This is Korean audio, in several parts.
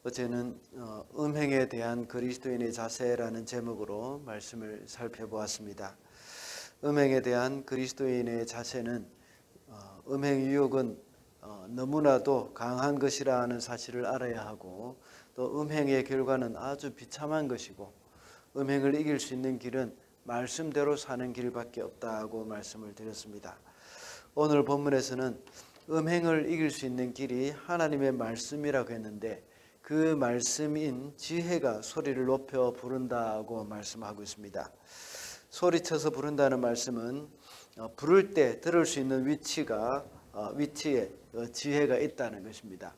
어제는 음행에 대한 그리스도인의 자세라는 제목으로 말씀을 살펴보았습니다. 음행에 대한 그리스도인의 자세는 음행 유혹은 너무나도 강한 것이라는 사실을 알아야 하고, 또 음행의 결과는 아주 비참한 것이고, 음행을 이길 수 있는 길은 말씀대로 사는 길밖에 없다고 말씀을 드렸습니다. 오늘 본문에서는 음행을 이길 수 있는 길이 하나님의 말씀이라고 했는데, 그 말씀인 지혜가 소리를 높여 부른다고 말씀하고 있습니다. 소리쳐서 부른다는 말씀은 부를 때 들을 수 있는 위치에 지혜가 있다는 것입니다.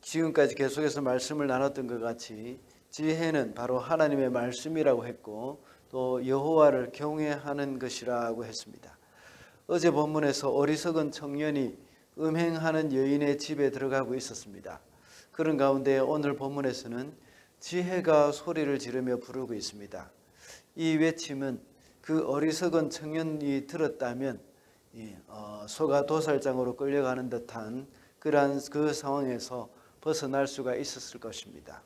지금까지 계속해서 말씀을 나눴던 것 같이 지혜는 바로 하나님의 말씀이라고 했고, 또 여호와를 경외하는 것이라고 했습니다. 어제 본문에서 어리석은 청년이 음행하는 여인의 집에 들어가고 있었습니다. 그런 가운데 오늘 본문에서는 지혜가 소리를 지르며 부르고 있습니다. 이 외침은 그 어리석은 청년이 들었다면 소가 도살장으로 끌려가는 듯한 그러한 그 상황에서 벗어날 수가 있었을 것입니다.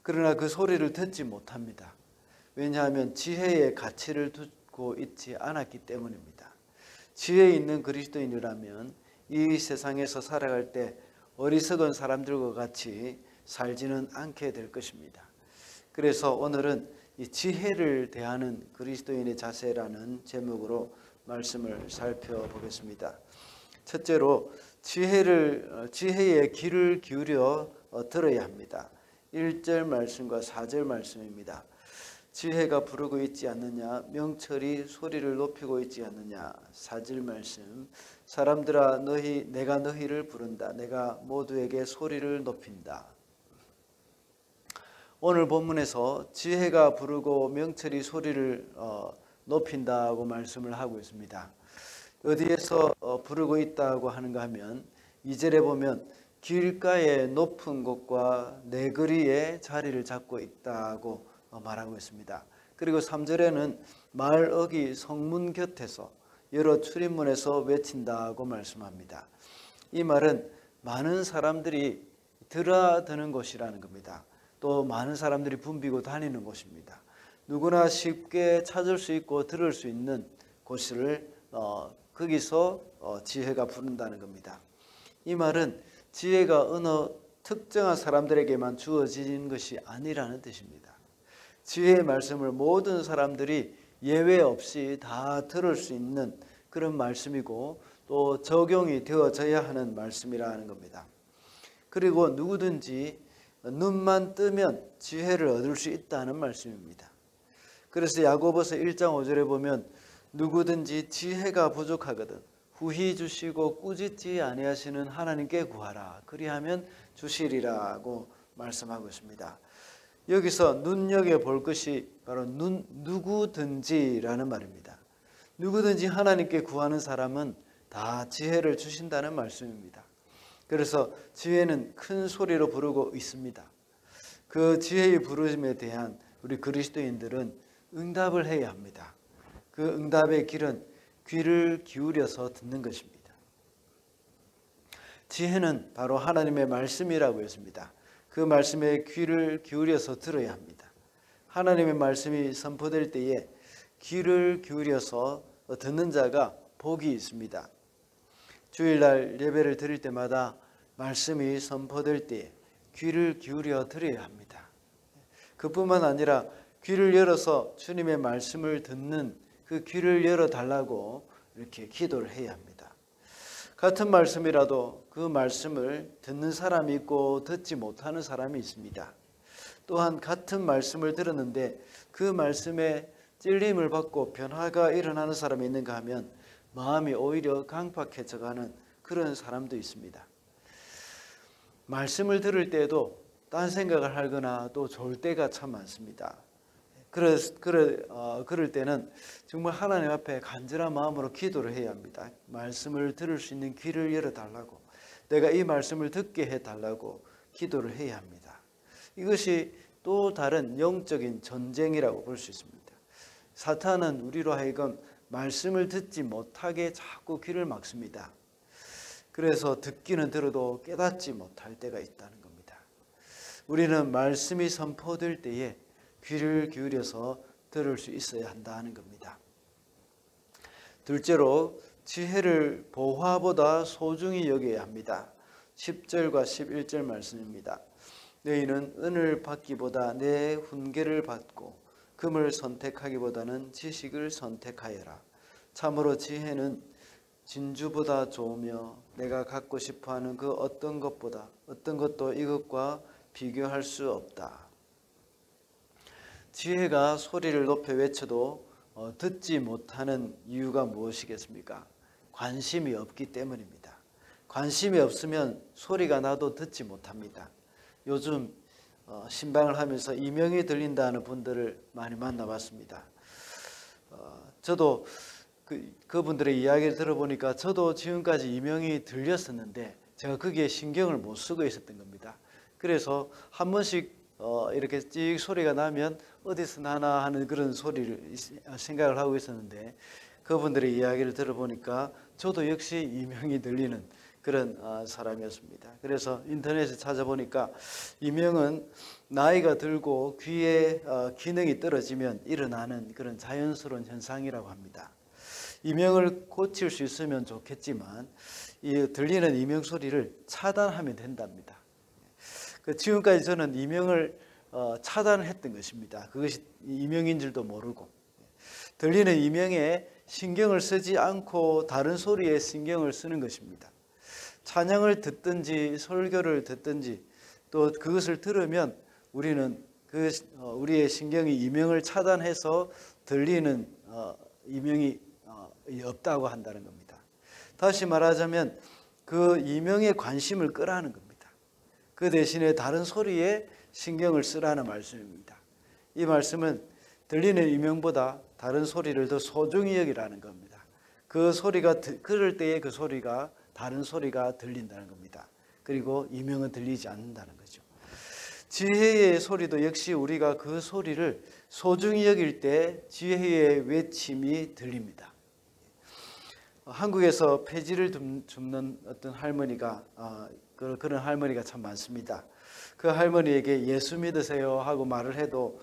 그러나 그 소리를 듣지 못합니다. 왜냐하면 지혜의 가치를 두고 있지 않았기 때문입니다. 지혜 있는 그리스도인이라면 이 세상에서 살아갈 때 어리석은 사람들과 같이 살지는 않게 될 것입니다. 그래서 오늘은 이 지혜를 대하는 그리스도인의 자세라는 제목으로 말씀을 살펴보겠습니다. 첫째로 지혜의 귀를 기울여 들어야 합니다. 1절 말씀과 4절 말씀입니다. 지혜가 부르고 있지 않느냐, 명철이 소리를 높이고 있지 않느냐. 4절 말씀, 사람들아 내가 너희를 부른다. 내가 모두에게 소리를 높인다. 오늘 본문에서 지혜가 부르고 명철이 소리를 높인다고 말씀을 하고 있습니다. 어디에서 부르고 있다고 하는가 하면 2절에 보면 길가의 높은 곳과 내거리에 자리를 잡고 있다고 말하고 있습니다. 그리고 3절에는 마을 어귀 성문 곁에서 여러 출입문에서 외친다고 말씀합니다. 이 말은 많은 사람들이 드나드는 곳이라는 겁니다. 또 많은 사람들이 붐비고 다니는 곳입니다. 누구나 쉽게 찾을 수 있고 들을 수 있는 곳을 거기서 지혜가 부른다는 겁니다. 이 말은 지혜가 어느 특정한 사람들에게만 주어진 것이 아니라는 뜻입니다. 지혜의 말씀을 모든 사람들이 예외 없이 다 들을 수 있는 그런 말씀이고, 또 적용이 되어져야 하는 말씀이라는 겁니다. 그리고 누구든지 눈만 뜨면 지혜를 얻을 수 있다는 말씀입니다. 그래서 야고보서 1장 5절에 보면 누구든지 지혜가 부족하거든 후히 주시고 꾸짖지 아니하시는 하나님께 구하라. 그리하면 주시리라고 말씀하고 있습니다. 여기서 눈여겨볼 것이 바로 누구든지라는 말입니다. 누구든지 하나님께 구하는 사람은 다 지혜를 주신다는 말씀입니다. 그래서 지혜는 큰 소리로 부르고 있습니다. 그 지혜의 부르심에 대한 우리 그리스도인들은 응답을 해야 합니다. 그 응답의 길은 귀를 기울여서 듣는 것입니다. 지혜는 바로 하나님의 말씀이라고 했습니다. 그 말씀에 귀를 기울여서 들어야 합니다. 하나님의 말씀이 선포될 때에 귀를 기울여서 듣는 자가 복이 있습니다. 주일날 예배를 드릴 때마다 말씀이 선포될 때에 귀를 기울여 들어야 합니다. 그뿐만 아니라 귀를 열어서 주님의 말씀을 듣는 그 귀를 열어달라고 이렇게 기도를 해야 합니다. 같은 말씀이라도 그 말씀을 듣는 사람이 있고 듣지 못하는 사람이 있습니다. 또한 같은 말씀을 들었는데 그 말씀에 찔림을 받고 변화가 일어나는 사람이 있는가 하면 마음이 오히려 강팍해져가는 그런 사람도 있습니다. 말씀을 들을 때에도 딴 생각을 하거나 또 졸 때가 참 많습니다. 그럴 때는 정말 하나님 앞에 간절한 마음으로 기도를 해야 합니다. 말씀을 들을 수 있는 귀를 열어달라고, 내가 이 말씀을 듣게 해달라고 기도를 해야 합니다. 이것이 또 다른 영적인 전쟁이라고 볼 수 있습니다. 사탄은 우리로 하여금 말씀을 듣지 못하게 자꾸 귀를 막습니다. 그래서 듣기는 들어도 깨닫지 못할 때가 있다는 겁니다. 우리는 말씀이 선포될 때에 귀를 기울여서 들을 수 있어야 한다는 겁니다. 둘째로 지혜를 보화보다 소중히 여겨야 합니다. 10절과 11절 말씀입니다. 너희는 은을 받기보다 내 훈계를 받고 금을 선택하기보다는 지식을 선택하여라. 참으로 지혜는 진주보다 좋으며 내가 갖고 싶어하는 그 어떤 것도 이것과 비교할 수 없다. 지혜가 소리를 높여 외쳐도 듣지 못하는 이유가 무엇이겠습니까? 관심이 없기 때문입니다. 관심이 없으면 소리가 나도 듣지 못합니다. 요즘 신방을 하면서 이명이 들린다는 분들을 많이 만나봤습니다. 저도 그분들의 이야기를 들어보니까 저도 지금까지 이명이 들렸었는데 제가 거기에 신경을 못 쓰고 있었던 겁니다. 그래서 한 번씩 이렇게 찍 소리가 나면 어디서 나나 하는 그런 소리를 생각을 하고 있었는데 그분들의 이야기를 들어보니까 저도 역시 이명이 들리는 그런 사람이었습니다. 그래서 인터넷에 찾아보니까 이명은 나이가 들고 귀의 기능이 떨어지면 일어나는 그런 자연스러운 현상이라고 합니다. 이명을 고칠 수 있으면 좋겠지만 이 들리는 이명 소리를 차단하면 된답니다. 지금까지 저는 이명을 차단했던 것입니다. 그것이 이명인 줄도 모르고 들리는 이명에 신경을 쓰지 않고 다른 소리에 신경을 쓰는 것입니다. 찬양을 듣든지 설교를 듣든지 또 그것을 들으면 우리는 우리의 신경이 이명을 차단해서 들리는 이명이 없다고 한다는 겁니다. 다시 말하자면 그 이명에 관심을 끄라는 겁니다. 그 대신에 다른 소리에 신경을 쓰라는 말씀입니다. 이 말씀은 들리는 이명보다 다른 소리를 더 소중히 여기라는 겁니다. 그 소리가 그럴 때에 그 소리가 다른 소리가 들린다는 겁니다. 그리고 이명은 들리지 않는다는 거죠. 지혜의 소리도 역시 우리가 그 소리를 소중히 여길 때 지혜의 외침이 들립니다. 한국에서 폐지를 줍는 어떤 할머니가 그런 할머니가 참 많습니다. 그 할머니에게 예수 믿으세요 하고 말을 해도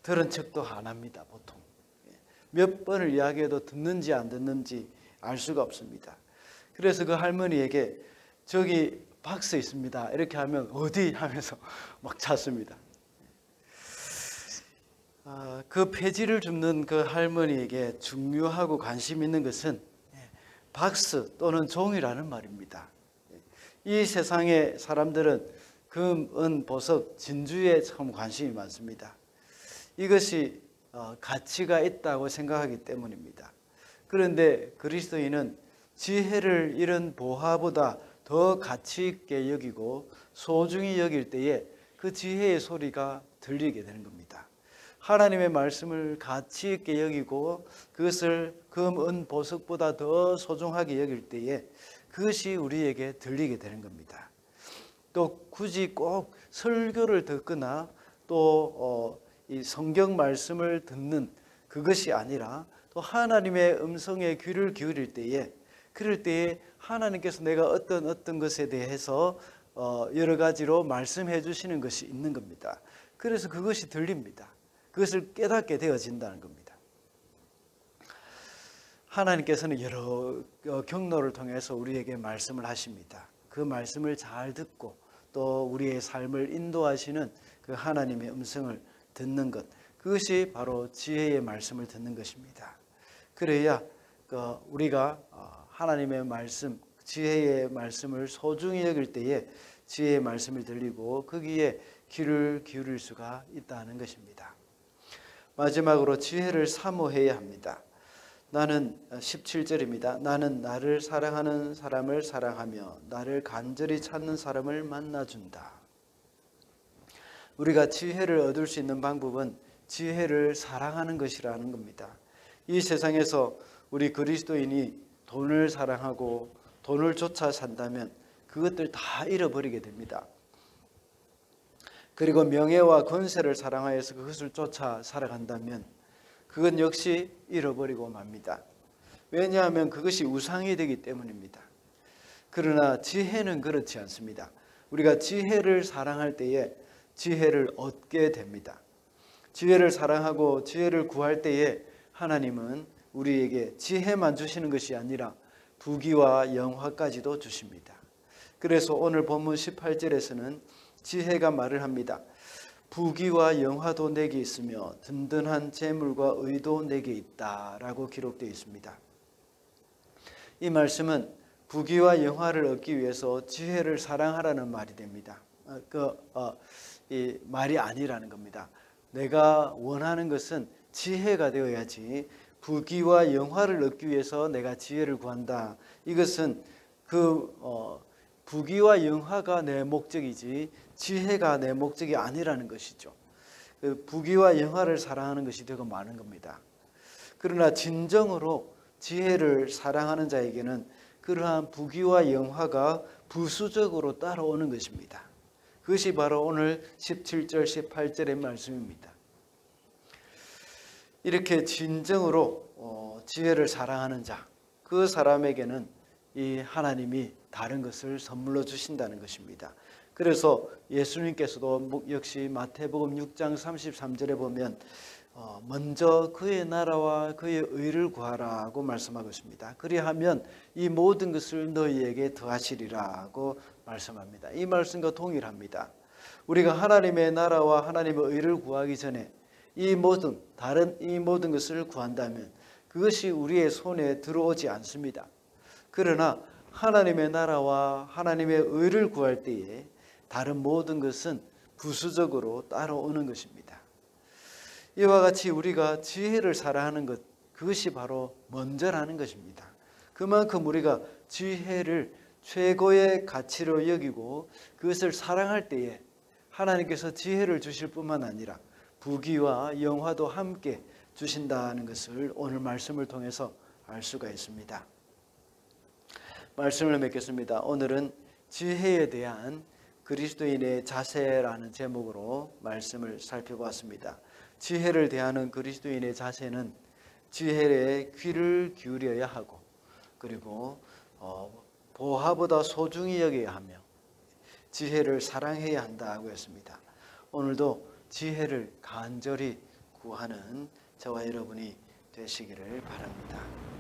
들은 척도 안 합니다. 보통 몇 번을 이야기해도 듣는지 안 듣는지 알 수가 없습니다. 그래서 그 할머니에게 저기 박스 있습니다 이렇게 하면 어디 하면서 막 찾습니다. 그 폐지를 줍는 그 할머니에게 중요하고 관심 있는 것은 박스 또는 종이라는 말입니다. 이 세상의 사람들은 금, 은, 보석, 진주에 참 관심이 많습니다. 이것이 가치가 있다고 생각하기 때문입니다. 그런데 그리스도인은 지혜를 이런 보화보다 더 가치 있게 여기고 소중히 여길 때에 그 지혜의 소리가 들리게 되는 겁니다. 하나님의 말씀을 가치 있게 여기고 그것을 금, 은, 보석보다 더 소중하게 여길 때에 그것이 우리에게 들리게 되는 겁니다. 또 굳이 꼭 설교를 듣거나 또 이 성경 말씀을 듣는 그것이 아니라 또 하나님의 음성에 귀를 기울일 때에 그럴 때에 하나님께서 내가 어떤 것에 대해서 여러 가지로 말씀해 주시는 것이 있는 겁니다. 그래서 그것이 들립니다. 그것을 깨닫게 되어진다는 겁니다. 하나님께서는 여러 경로를 통해서 우리에게 말씀을 하십니다. 그 말씀을 잘 듣고 또 우리의 삶을 인도하시는 그 하나님의 음성을 듣는 것, 그것이 바로 지혜의 말씀을 듣는 것입니다. 그래야 우리가 하나님의 말씀, 지혜의 말씀을 소중히 여길 때에 지혜의 말씀을 들리고 거기에 귀를 기울일 수가 있다는 것입니다. 마지막으로 지혜를 사모해야 합니다. 나는 17절입니다. 나는 나를 사랑하는 사람을 사랑하며 나를 간절히 찾는 사람을 만나준다. 우리가 지혜를 얻을 수 있는 방법은 지혜를 사랑하는 것이라는 겁니다. 이 세상에서 우리 그리스도인이 돈을 사랑하고 돈을 쫓아 산다면 그것들 다 잃어버리게 됩니다. 그리고 명예와 권세를 사랑하여서 그것을 쫓아 살아간다면 그건 역시 잃어버리고 맙니다. 왜냐하면 그것이 우상이 되기 때문입니다. 그러나 지혜는 그렇지 않습니다. 우리가 지혜를 사랑할 때에 지혜를 얻게 됩니다. 지혜를 사랑하고 지혜를 구할 때에 하나님은 우리에게 지혜만 주시는 것이 아니라 부귀와 영화까지도 주십니다. 그래서 오늘 본문 18절에서는 지혜가 말을 합니다. 부귀와 영화도 내게 있으며 든든한 재물과 의도 내게 있다라고 기록되어 있습니다. 이 말씀은 부귀와 영화를 얻기 위해서 지혜를 사랑하라는 말이 됩니다. 이 말이 아니라는 겁니다. 내가 원하는 것은 지혜가 되어야지 부귀와 영화를 얻기 위해서 내가 지혜를 구한다. 이것은 부귀와 영화가 내 목적이지 지혜가 내 목적이 아니라는 것이죠. 부귀와 영화를 사랑하는 것이 되고 마는 겁니다. 그러나 진정으로 지혜를 사랑하는 자에게는 그러한 부귀와 영화가 부수적으로 따라오는 것입니다. 그것이 바로 오늘 17절 18절의 말씀입니다. 이렇게 진정으로 지혜를 사랑하는 자, 그 사람에게는 이 하나님이 다른 것을 선물로 주신다는 것입니다. 그래서 예수님께서도 역시 마태복음 6장 33절에 보면 먼저 그의 나라와 그의 의를 구하라고 말씀하고 있습니다. 그리하면 이 모든 것을 너희에게 더하시리라고 말씀합니다. 이 말씀과 동일합니다. 우리가 하나님의 나라와 하나님의 의를 구하기 전에 이 모든 것을 구한다면 그것이 우리의 손에 들어오지 않습니다. 그러나 하나님의 나라와 하나님의 의를 구할 때에 다른 모든 것은 부수적으로 따라오는 것입니다. 이와 같이 우리가 지혜를 사랑하는 것, 그것이 바로 먼저라는 것입니다. 그만큼 우리가 지혜를 최고의 가치로 여기고 그것을 사랑할 때에 하나님께서 지혜를 주실 뿐만 아니라 부귀와 영화도 함께 주신다는 것을 오늘 말씀을 통해서 알 수가 있습니다. 말씀을 맺겠습니다. 오늘은 지혜에 대한 그리스도인의 자세라는 제목으로 말씀을 살펴보았습니다. 지혜를 대하는 그리스도인의 자세는 지혜에 귀를 기울여야 하고 그리고 보화보다 소중히 여겨야 하며 지혜를 사랑해야 한다고 했습니다. 오늘도 지혜를 간절히 구하는 저와 여러분이 되시기를 바랍니다.